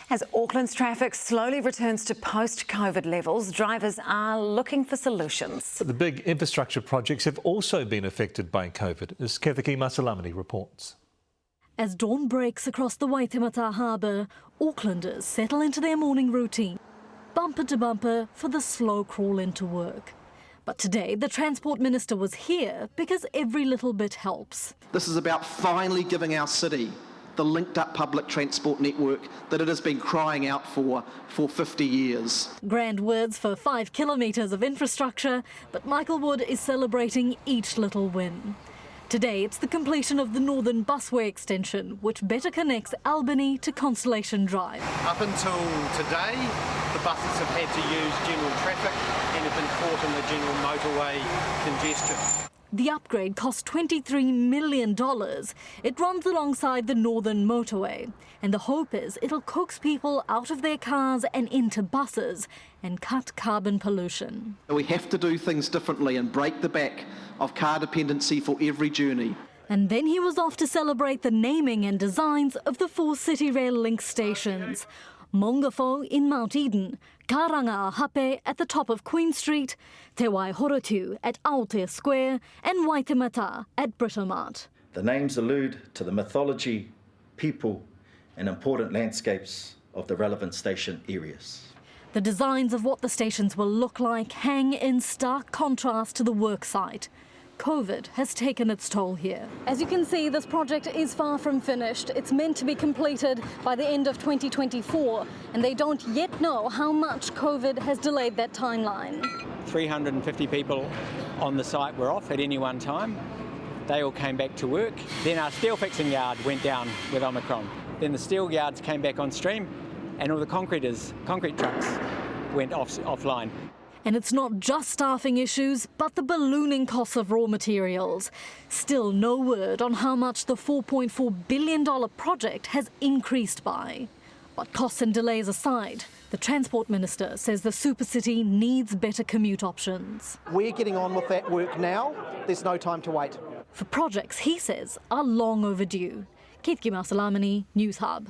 As Auckland's traffic slowly returns to post-COVID levels, drivers are looking for solutions. But the big infrastructure projects have also been affected by COVID, as Kethiki Masalamani reports. As dawn breaks across the Waitemata Harbour, Aucklanders settle into their morning routine, bumper to bumper for the slow crawl into work. But today, the Transport Minister was here because every little bit helps. This is about finally giving our city the linked up public transport network that it has been crying out for 50 years. Grand words for 5 kilometres of infrastructure, but Michael Wood is celebrating each little win. Today it's the completion of the Northern Busway extension, which better connects Albany to Constellation Drive. Up until today, the buses have had to use general traffic and have been caught in the general motorway congestion. The upgrade cost $23 million. It runs alongside the Northern Motorway, and the hope is it'll coax people out of their cars and into buses and cut carbon pollution. We have to do things differently and break the back of car dependency for every journey. And then he was off to celebrate the naming and designs of the 4 City Rail Link stations. Mongafo in Mount Eden, Karanga-a-Hape at the top of Queen Street, Te Waihorotu at Aotea Square and Waitemata at Britomart. The names allude to the mythology, people and important landscapes of the relevant station areas. The designs of what the stations will look like hang in stark contrast to the work site. COVID has taken its toll here. As you can see, this project is far from finished. It's meant to be completed by the end of 2024, and they don't yet know how much COVID has delayed that timeline. 350 people on the site were off at any one time. They all came back to work. Then our steel fixing yard went down with Omicron. Then the steel yards came back on stream, and all the concrete trucks went offline. And it's not just staffing issues, but the ballooning costs of raw materials. Still no word on how much the $4.4 billion project has increased by. But costs and delays aside, the Transport Minister says the super city needs better commute options. We're getting on with that work now. There's no time to wait. For projects he says are long overdue. Kethiki Masalamani, Newshub.